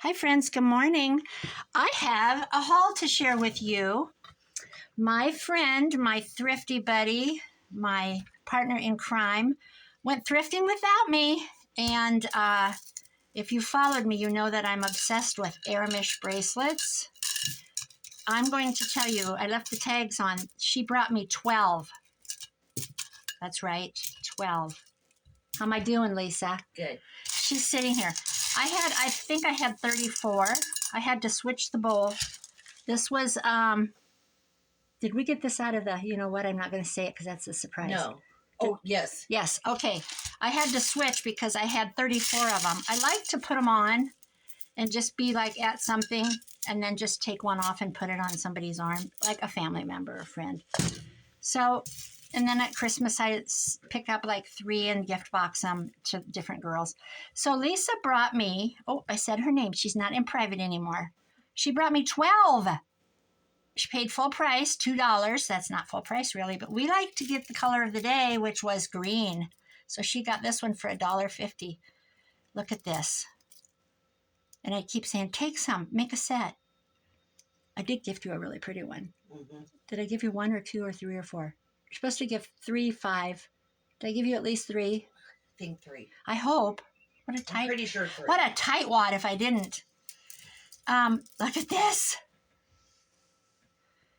Hi friends, good morning. I have a haul to share with you. My friend, my thrifty buddy, my partner in crime, went thrifting without me. And if you followed me, you know that I'm obsessed with Aramish bracelets. I'm going to tell you, I left the tags on. She brought me 12. That's right, 12. How am I doing, Lisa? Good. She's sitting here. I think I had 34. I had to switch the bowl. This was, did we get this out of the, you know what, I'm not going to say it because that's a surprise. No. Oh, yes. Yes, okay. I had to switch because I had 34 of them. I like to put them on and just be like at something and then just take one off and put it on somebody's arm, like a family member or friend. So, and then at Christmas, I picked up like 3 and gift box them to different girls. So Lisa brought me, oh, I said her name. She's not in private anymore. She brought me 12. She paid full price, $2. That's not full price really, but we like to get the color of the day, which was green. So she got this one for $1.50. Look at this. And I keep saying, take some, make a set. I did gift you a really pretty one. Mm-hmm. Did I give you 1 or 2 or 3 or 4? You're supposed to give 3, 5. Did I give you at least 3? I think 3. I hope. What a tight. I'm pretty sure 3. What a tightwad if I didn't. Look at this.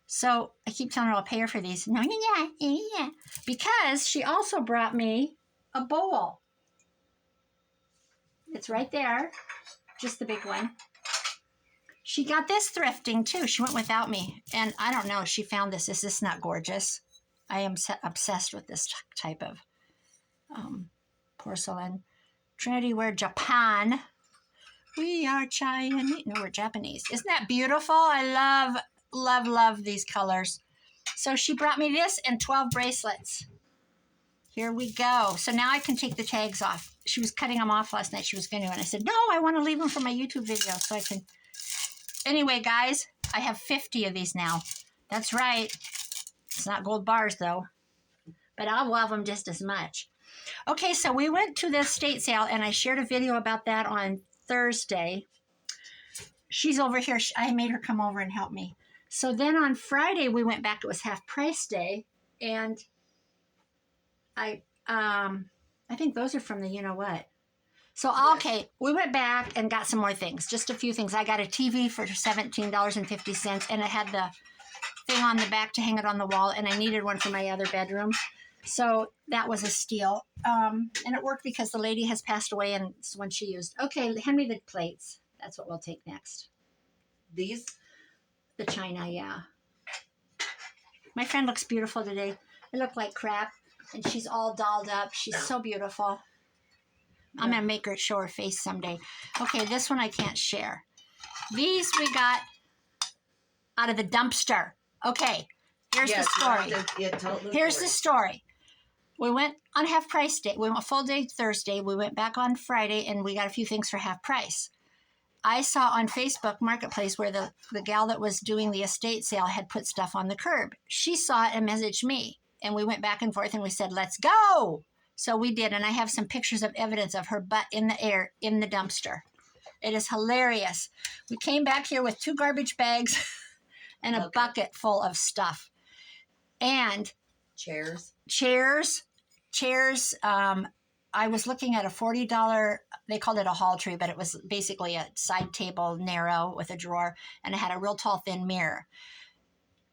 So I keep telling her I'll pay her for these. No, yeah. Because she also brought me a bowl. It's right there. Just the big one. She got this thrifting too. She went without me. And I don't know. She found this. Is this not gorgeous? I am obsessed with this type of porcelain. Trinity Ware, Japan. We are Chinese. No, we're Japanese. Isn't that beautiful? I love these colors. So she brought me this and 12 bracelets. Here we go. So now I can take the tags off. She was cutting them off last night. She was going to. And I said, no, I want to leave them for my YouTube video so I can. Anyway, guys, I have 50 of these now. That's right. It's not gold bars, though. But I'll love them just as much. Okay, so we went to the estate sale, and I shared a video about that on Thursday. She's over here. I made her come over and help me. So then on Friday, we went back. It was half price day. And I think those are from the you-know-what. So, okay, we went back and got some more things. Just a few things. I got a TV for $17.50, and it had the thing on the back to hang it on the wall, and I needed one for my other bedroom. So that was a steal. And it worked because the lady has passed away, and it's one she used. Okay, hand me the plates. That's what we'll take next. These? The china, yeah. My friend looks beautiful today. I look like crap, and she's all dolled up. She's so beautiful. I'm going to make her show her face someday. Okay, this one I can't share. These we got out of the dumpster. Okay, here's the story. Here's the story. We went on half price day. We went full day Thursday. We went back on Friday, and we got a few things for half price. I saw on Facebook Marketplace where the gal that was doing the estate sale had put stuff on the curb. She saw it and messaged me, and we went back and forth, and we said, let's go. So we did, and I have some pictures of evidence of her butt in the air in the dumpster. It is hilarious. We came back here with 2 garbage bags and a bucket full of stuff. And chairs. I was looking at a $40, they called it a hall tree, but it was basically a side table, narrow, with a drawer, and it had a real tall, thin mirror.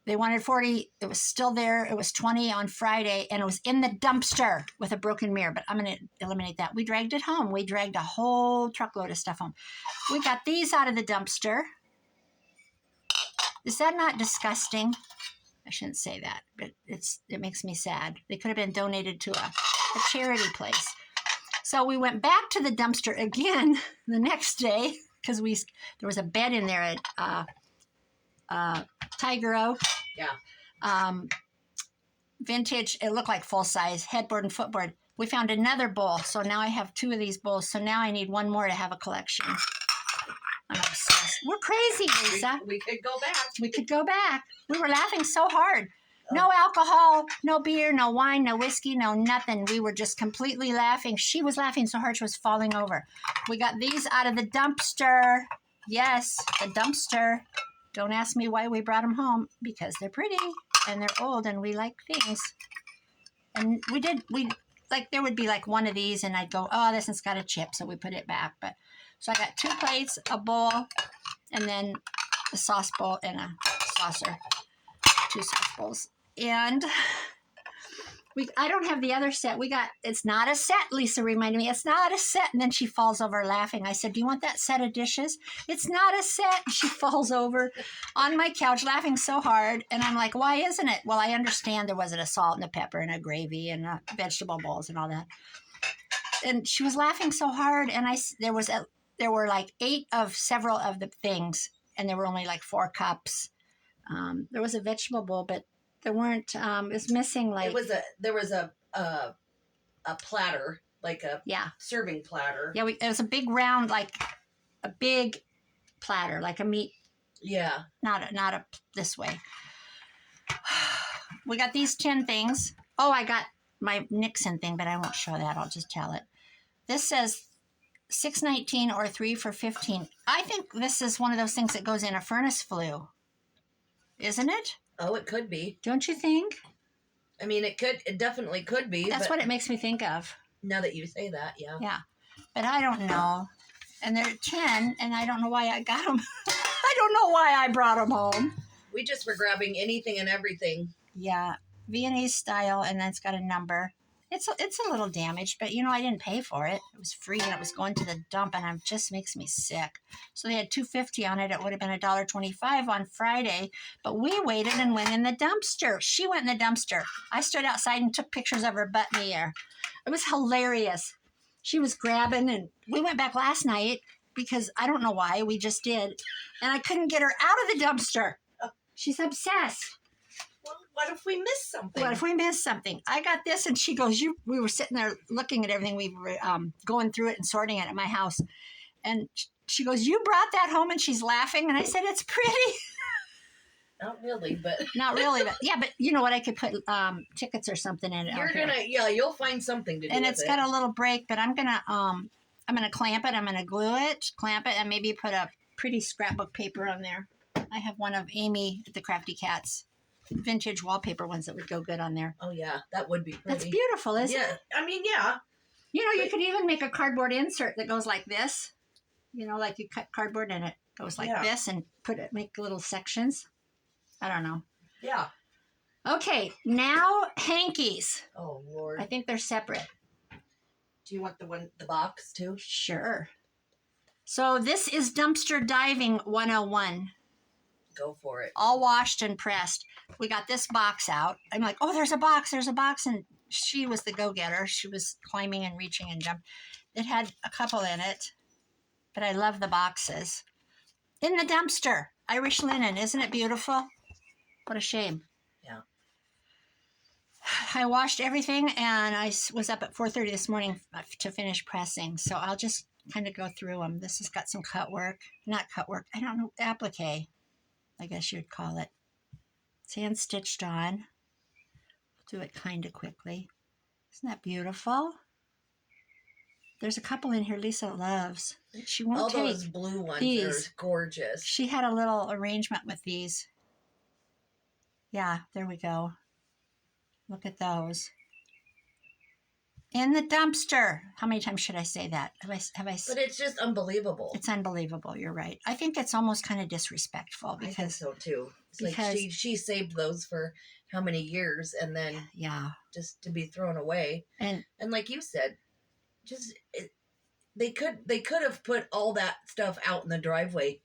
They wanted 40. It was still there. It was 20 on Friday, and it was in the dumpster with a broken mirror, but I'm going to eliminate that. We dragged it home. We dragged a whole truckload of stuff home. We got these out of the dumpster. Is that not disgusting? I shouldn't say that, but it makes me sad. They could have been donated to a charity place. So we went back to the dumpster again the next day because there was a bed in there at Tiger Oak. Yeah. Vintage, it looked like full size, headboard and footboard. We found another bowl, so now I have 2 of these bowls. So now I need 1 more to have a collection. I'm obsessed. We're crazy, Lisa. We could go back. We could go back. We were laughing so hard. No alcohol, no beer, no wine, no whiskey, no nothing. We were just completely laughing. She was laughing so hard she was falling over. We got these out of the dumpster. Yes, the dumpster. Don't ask me why we brought them home, because they're pretty and they're old and we like things. And there would be like one of these and I'd go, oh, this one's got a chip, so we put it back. But so I got 2 plates, a bowl, and then a sauce bowl and a saucer. 2 sauce bowls. And I don't have the other set. It's not a set, Lisa reminded me. It's not a set. And then she falls over laughing. I said, do you want that set of dishes? It's not a set. She falls over on my couch laughing so hard. And I'm like, why isn't it? Well, I understand there wasn't a salt and a pepper and a gravy and vegetable bowls and all that. And she was laughing so hard. And there were like 8 of several of the things. And there were only like 4 cups. There was a vegetable bowl, but there weren't. It was missing like. There was a platter, like a serving platter. Yeah, it was a big round, like a big platter, like a meat. Yeah. Not a this way. We got these 10 things. Oh, I got my Nixon thing, but I won't show that. I'll just tell it. This says $6.19 or 3 for $15. I think this is one of those things that goes in a furnace flue, isn't it? Oh, it could be. Don't you think? I mean, it definitely could be. That's what it makes me think of. Now that you say that, yeah. Yeah. But I don't know. And they're 10, and I don't know why I got them. I don't know why I brought them home. We just were grabbing anything and everything. Yeah. Viennese style, and then it's got a number. It's a little damaged, but I didn't pay for it. It was free and it was going to the dump, and it just makes me sick. So they had $2.50 on it. It would have been $1.25 on Friday, but we waited and went in the dumpster. She went in the dumpster. I stood outside and took pictures of her butt in the air. It was hilarious. She was grabbing, and we went back last night because I don't know why, we just did, and I couldn't get her out of the dumpster. She's obsessed. Well, what if we missed something? What if we missed something? I got this, and she goes, we were sitting there looking at everything. We were going through it and sorting it at my house. And she goes, you brought that home? And she's laughing. And I said, it's pretty. Not really, but. Not really, but yeah, but you know what? I could put tickets or something in it. You'll find something to do and with it's got a little break, but I'm gonna clamp it. I'm gonna glue it, clamp it, and maybe put a pretty scrapbook paper on there. I have one of Amy at the Crafty Cats vintage wallpaper ones that would go good on there. Oh yeah, that would be pretty. That's beautiful, isn't it? Yeah, I mean, yeah. You could even make a cardboard insert that goes like this. Like you cut cardboard and it goes like this, and make little sections. I don't know. Yeah. Okay, now hankies. Oh Lord. I think they're separate. Do you want the box too? Sure. So this is Dumpster Diving 101. Go for it. All washed and pressed. We got this box out. I'm like, oh, there's a box. And she was the go-getter. She was climbing and reaching and jumping. It had a couple in it, but I love the boxes. In the dumpster, Irish linen. Isn't it beautiful? What a shame. Yeah. I washed everything, and I was up at 4:30 this morning to finish pressing. So I'll just kind of go through them. This has got some cut work. Not cut work. I don't know. Applique, I guess you'd call it. It's hand stitched on. Do it kind of quickly. Isn't that beautiful? There's a couple in here Lisa loves. She won't all take those blue ones these. are gorgeous. She had a little arrangement with these. Yeah, there we go. Look at those. In the dumpster. How many times should I say that? Have I? But it's just unbelievable. It's unbelievable. You're right. I think it's almost kind of disrespectful because I think so too. It's like she saved those for how many years, and then just to be thrown away. And like you said, they could have put all that stuff out in the driveway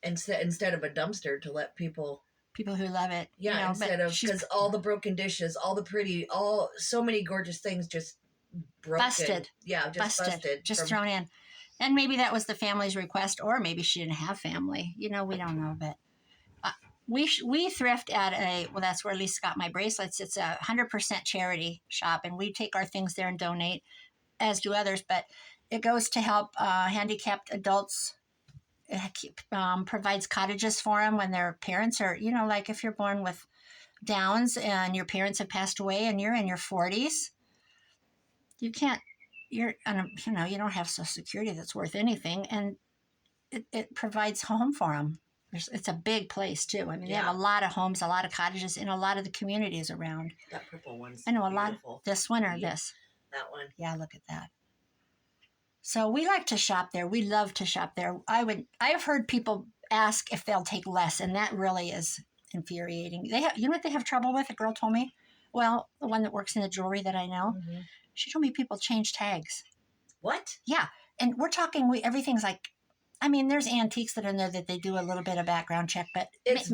instead of a dumpster to let people who love it. Yeah, instead of because all the broken dishes, all the pretty, so many gorgeous things just broken. Busted. Yeah, just busted. Just thrown in. And maybe that was the family's request, or maybe she didn't have family. We don't know. But we thrift at that's where Lisa got my bracelets. It's a 100% charity shop, and we take our things there and donate, as do others. But it goes to help handicapped adults. It provides cottages for them when their parents are, like if you're born with Downs and your parents have passed away and you're in your 40s, you don't have Social Security that's worth anything. And it provides home for them. It's a big place too. I mean, they have a lot of homes, a lot of cottages in a lot of the communities around. That purple one's I know a beautiful. lot. This one or this? That one. Yeah, look at that. So we like to shop there. We love to shop there. I've heard people ask if they'll take less, and that really is infuriating. You know what they have trouble with? A girl told me. Well, the one that works in the jewelry that I know, she told me people change tags. What? Yeah, and we're talking. Everything's like, I mean, there's antiques that are in there that they do a little bit of background check, but it's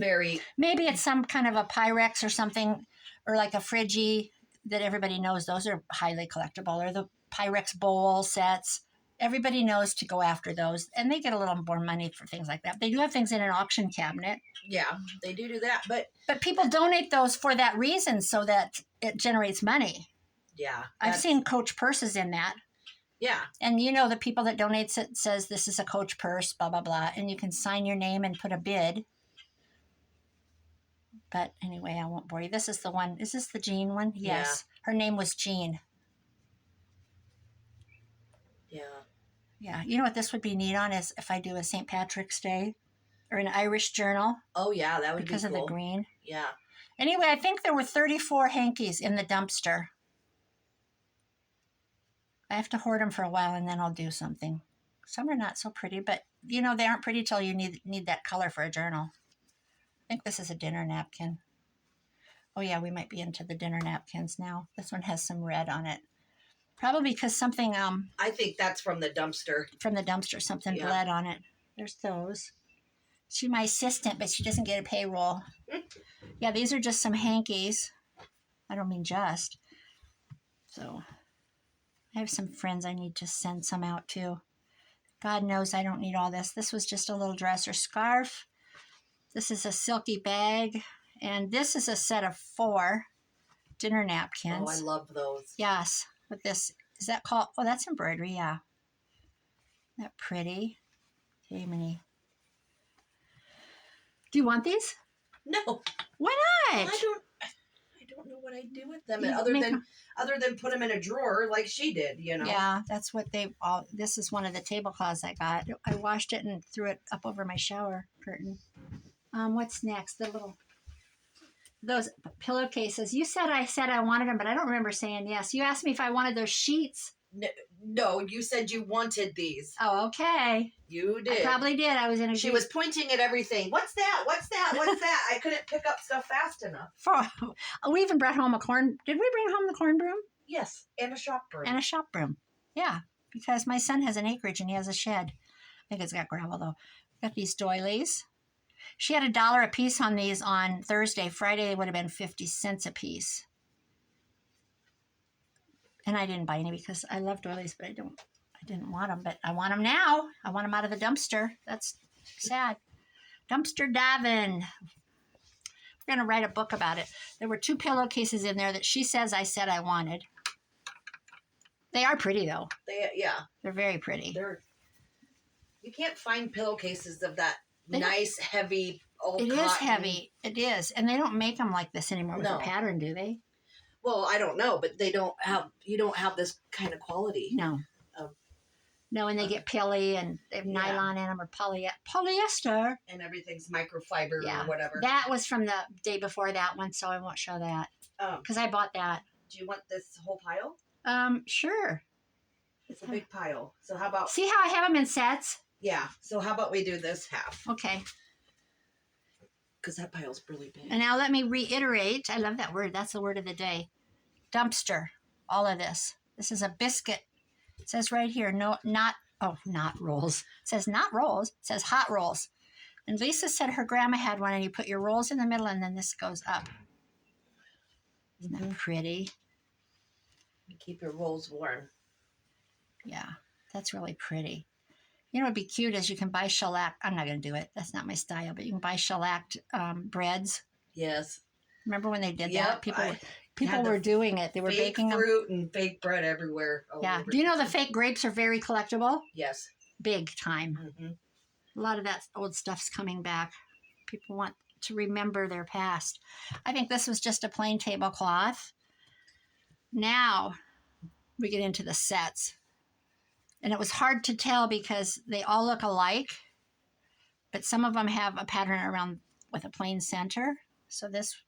maybe it's some kind of a Pyrex or something, or like a Frigi that everybody knows. Those are highly collectible, or the Pyrex bowl sets. Everybody knows to go after those, and they get a little more money for things like that. They do have things in an auction cabinet. Yeah, they do that, but people donate those for that reason, so that it generates money. Yeah, I've seen Coach purses in that. Yeah, and you know the people that donates it says this is a Coach purse, blah blah blah, and you can sign your name and put a bid. But anyway, I won't bore you. This is the one. Is this the Jean one? Yes, her name was Jean. Yeah. Yeah. You know what this would be neat on is if I do a St. Patrick's Day or an Irish journal. Oh, yeah, that would be cool. Because of the green. Yeah. Anyway, I think there were 34 hankies in the dumpster. I have to hoard them for a while and then I'll do something. Some are not so pretty, but you know, they aren't pretty till you need that color for a journal. I think this is a dinner napkin. Oh yeah, we might be into the dinner napkins now. This one has some red on it. Probably because something... I think that's from the dumpster. From the dumpster, something bled on it. There's those. She's my assistant, but she doesn't get a payroll. Yeah, these are just some hankies. I don't mean just. So, I have some friends I need to send some out to. God knows I don't need all this. This was just a little dress or scarf. This is a silky bag. And this is a set of 4 dinner napkins. Oh, I love those. Yes. With this, is that called, oh, that's embroidery, yeah. Isn't that pretty? Jiminy. Do you want these? No. Why not? I don't know what I'd do with them other than put them in a drawer like she did, you know. Yeah, that's what this is one of the tablecloths I got. I washed it and threw it up over my shower curtain. What's next? Those pillowcases. You said I wanted them, but I don't remember saying yes. You asked me if I wanted those sheets. No, you said you wanted these. Oh, okay. You did. I probably did. I was in a... She was pointing at everything. What's that? What's that? What's that? I couldn't pick up stuff fast enough. We even brought home a corn... Did we bring home the corn broom? Yes, and a shop broom. And a shop broom. Yeah, because my son has an acreage and he has a shed. I think it's got gravel, though. Got these doilies. She had $1 a piece on these on Thursday. Friday, they would have been 50 cents a piece. And I didn't buy any because I love doilies, but I didn't want them. But I want them now. I want them out of the dumpster. That's sad. Dumpster diving. We're going to write a book about it. There were 2 pillowcases in there that she says I said I wanted. They are pretty, though. They're very pretty. You can't find pillowcases of that nice, heavy, old cotton. It is heavy. It is. And they don't make them like this anymore with a pattern, do they? Well, I don't know, but you don't have this kind of quality. No. No, and they get pilly and they have nylon in them or polyester. And everything's microfiber or whatever. That was from the day before that one, so I won't show that. Because I bought that. Do you want this whole pile? Sure. It's a big pile. So how about... See how I have them in sets? Yeah. So how about we do this half? Okay. Because that pile's really big. And now let me reiterate. I love that word. That's the word of the day. Dumpster. All of this. This is a biscuit. It says right here, not rolls. It says not rolls. It says hot rolls. And Lisa said her grandma had one, and you put your rolls in the middle, and then this goes up. Isn't that pretty? You keep your rolls warm. Yeah, that's really pretty. You know what would be cute is you can buy shellac. I'm not going to do it. That's not my style, but you can buy shellacked breads. Yes. Remember when they did that? People were doing it. They were baking them. Fake fruit and fake bread everywhere. Yeah. Do you know the fake grapes are very collectible? Yes. Big time. Mm-hmm. A lot of that old stuff's coming back. People want to remember their past. I think this was just a plain tablecloth. Now we get into the sets. And it was hard to tell because they all look alike. but some of them have a pattern around with a plain center. So this,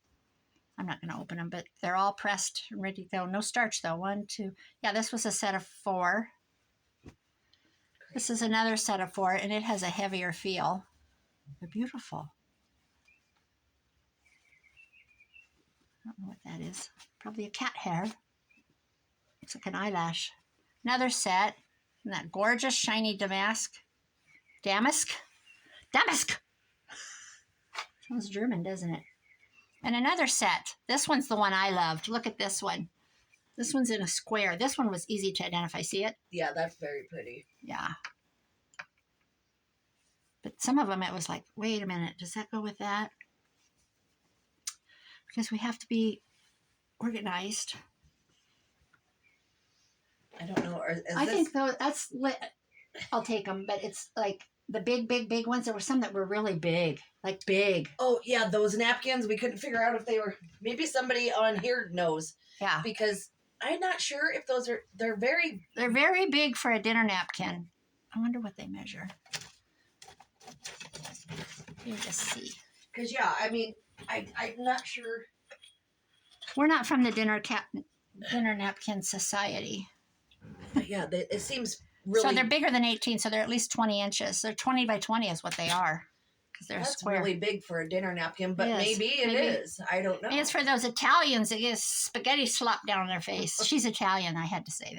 I'm not going to open them, but they're all pressed and ready to go. No starch though. 1, 2. Yeah, this was a set of 4. This is another set of 4, and it has a heavier feel. They're beautiful. I don't know what that is. Probably a cat hair. Looks like an eyelash. Another set. And that gorgeous shiny damask. Damask? Sounds German, doesn't it? And another set. This one's the one I loved. Look at this one. This one's in a square. This one was easy to identify. See it? Yeah, that's very pretty. Yeah. But some of them, it was like, wait a minute. Does that go with that? Because we have to be organized. I don't know. I think though that's I'll take them, but it's like the big ones. There were some that were really big, like big. Oh yeah, those napkins. We couldn't figure out if they were. Maybe somebody on here knows. Yeah. Because I'm not sure if those are. They're very big for a dinner napkin. I wonder what they measure. Let me just see. Because yeah, I mean, I'm not sure. We're not from the dinner napkin society. But yeah, it seems really. So they're bigger than 18, so they're at least 20 inches. They're 20 by 20 is what they are. Because they're That's square. really big for a dinner napkin, but maybe it is. I don't know. Maybe it's for those Italians that get spaghetti slopped down their face. She's Italian. I had to say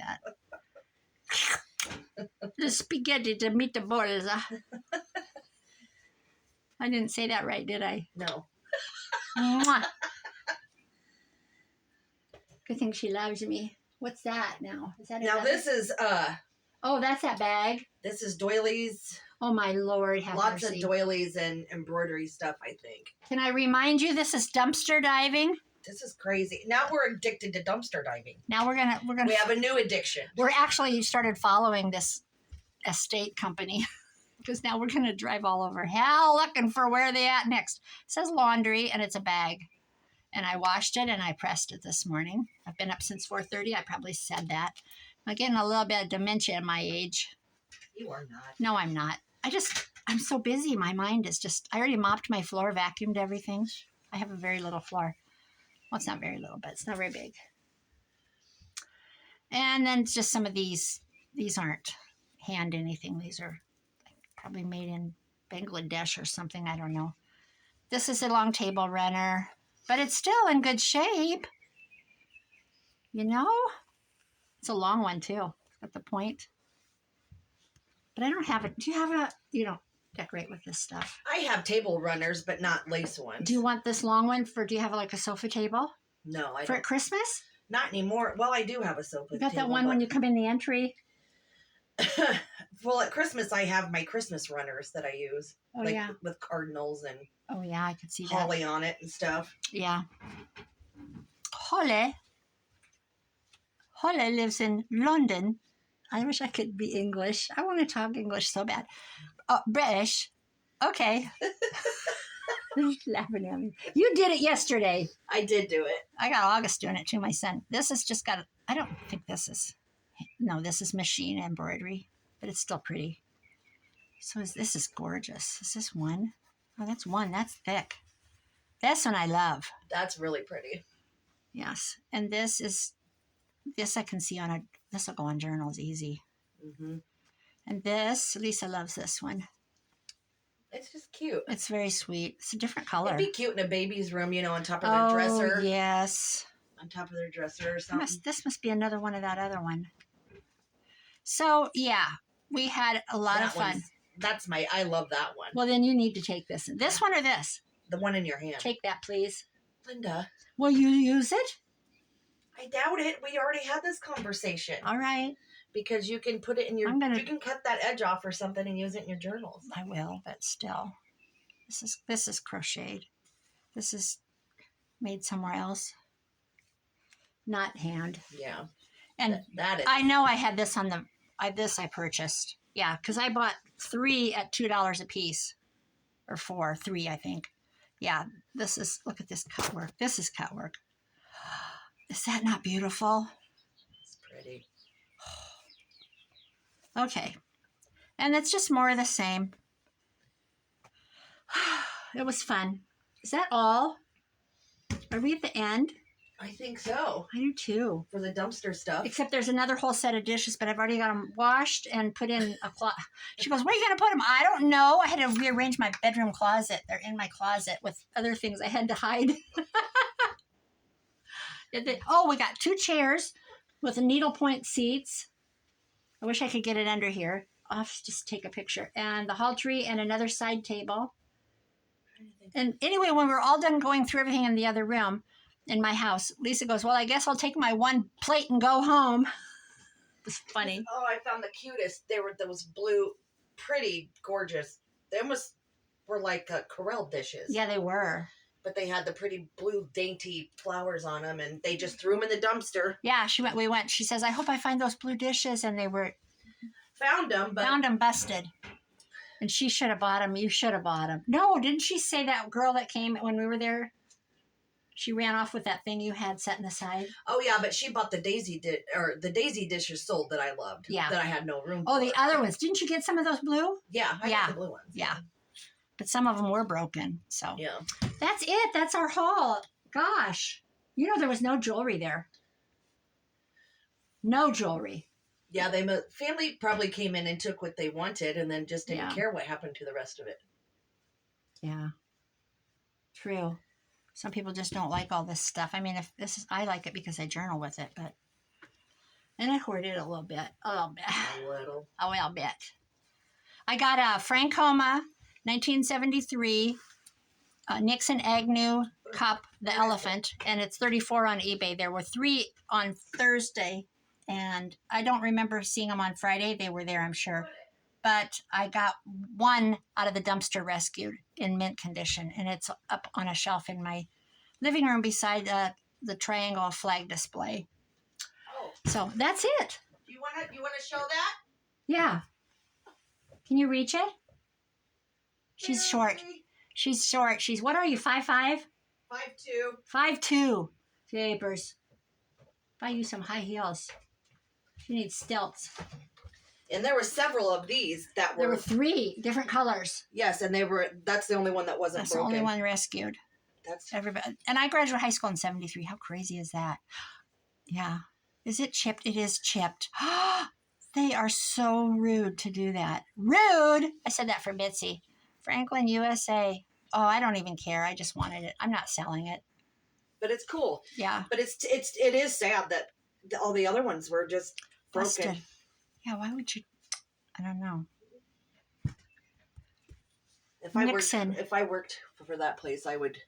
that. The spaghetti, the meatballs. I didn't say that right, did I? No. Mwah. Good thing she loves me. What's that now? Is that now? This is oh, that's that bag. This is doilies. Oh my Lord! Have Lots mercy. of doilies and embroidery stuff. I think. Can I remind you? This is dumpster diving. This is crazy. Now we're addicted to dumpster diving. Now we're gonna. We have a new addiction. We're actually started following this estate company. Because now we're going to drive all over hell looking for where they at next. It says laundry, and it's a bag. And I washed it, and I pressed it this morning. I've been up since 4:30. I probably said that. I'm getting a little bit of dementia at my age. You are not. No, I'm not. I'm so busy. My mind is just, I already mopped my floor, vacuumed everything. I have a very little floor. Well, it's not very little, but it's not very big. And then just some of these aren't hand anything. These are probably made in Bangladesh or something. I don't know. This is a long table runner, but it's still in good shape. You know? It's a long one, too. At the point. But I don't have it. Do you have a... You don't decorate with this stuff. I have table runners, but not lace ones. Do you want this long one for... Do you have like a sofa table? No, I don't. For Christmas? Not anymore. Well, I do have a sofa table. You got that one when you come in the entry? Well, at Christmas, I have my Christmas runners that I use. Oh, like, yeah. with cardinals and Oh, yeah, I could see that. holly on it and stuff. Yeah. Holly lives in London. I wish I could be English. I want to talk English so bad. British. Okay. He's laughing at me. You did it yesterday. I did do it. I got August doing it too, my son. This has just got, I don't think this is, no, this is machine embroidery, but it's still pretty. So this is gorgeous. Is this one? Oh, that's one. That's thick. This one I love. That's really pretty. Yes. And this I can see on this will go on journals easy. Mm-hmm. And this, Lisa loves this one. It's just cute. It's very sweet. It's a different color. It'd be cute in a baby's room, on top of their dresser. Oh, yes. On top of their dresser or something. This must be another one of that other one. So, yeah, we had a lot of fun. I love that one. Well, then you need to take this. This one or this? The one in your hand. Take that, please. Linda. Will you use it? I doubt it. We already had this conversation. All right. Because you can put it in your... You can cut that edge off or something and use it in your journals. I will, but still. This is crocheted. This is made somewhere else. Not hand. Yeah. And that is... I know I had this on the... This I purchased. Yeah, because I bought 3 at $2 a piece. Or 3, I think. Yeah, this is... Look at this cut work. This is cut work. Is that not beautiful? It's pretty. Okay. And it's just more of the same. It was fun. Is that all? Are we at the end? I think so. I do too. For the dumpster stuff. Except there's another whole set of dishes, but I've already got them washed and put in a closet. She goes, where are you going to put them? I don't know. I had to rearrange my bedroom closet. They're in my closet with other things I had to hide. Oh, we got 2 chairs with needlepoint seats. I wish I could get it under here. I'll have to just take a picture. And the hall tree and another side table. And anyway, when we're all done going through everything in the other room, in my house, Lisa goes, well, I guess I'll take my 1 plate and go home. It was funny. Oh, I found the cutest. They were those blue, pretty, gorgeous. They almost were like Corelle dishes. Yeah, they were. But they had the pretty blue, dainty flowers on them, and they just threw them in the dumpster. Yeah, we went. She says, I hope I find those blue dishes. And they were... Found them busted. And she should have bought them. You should have bought them. No, didn't she say that girl that came when we were there? She ran off with that thing you had set in the side. Oh yeah, but she bought the daisy dishes sold that I loved. Yeah, that I had no room. Oh, for. The other ones. Didn't you get some of those blue? Yeah, I got the blue ones. Yeah, but some of them were broken. So yeah, that's it. That's our haul. Gosh, there was no jewelry there. No jewelry. Yeah, family probably came in and took what they wanted, and then just didn't care what happened to the rest of it. Yeah, true. Some people just don't like all this stuff. I mean, I like it because I journal with it, and I hoard it a little bit. A little bit. I got a Francoma 1973 Nixon Agnew cup, the elephant, and it's $34 on eBay. There were 3 on Thursday, and I don't remember seeing them on Friday. They were there, I'm sure. But I got 1 out of the dumpster rescued in mint condition, and it's up on a shelf in my living room beside the triangle flag display. Oh. So that's it. You want to show that? Yeah. Can you reach it? She's short. She's short. What are you, 5'5"? 5'2". 5'2". Japers. Buy you some high heels. She needs stilts. And there were several of these that were... There were 3 different colors. Yes, and that's the only one that wasn't broken. That's the only one rescued. That's everybody. And I graduated high school in 73. How crazy is that? Yeah. Is it chipped? It is chipped. They are so rude to do that. Rude! I said that for Bitsy. Franklin, USA. Oh, I don't even care. I just wanted it. I'm not selling it. But it's cool. Yeah. But it is sad that all the other ones were just broken. Busted. Yeah, why would you? I don't know. If I worked for that place, I would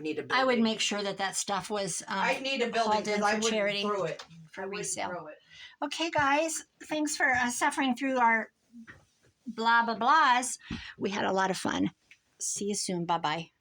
need a building. I would make sure that stuff was I'd need a building because I wouldn't charity throw it. For resale. Okay, guys. Thanks for suffering through our blah, blah, blahs. We had a lot of fun. See you soon. Bye-bye.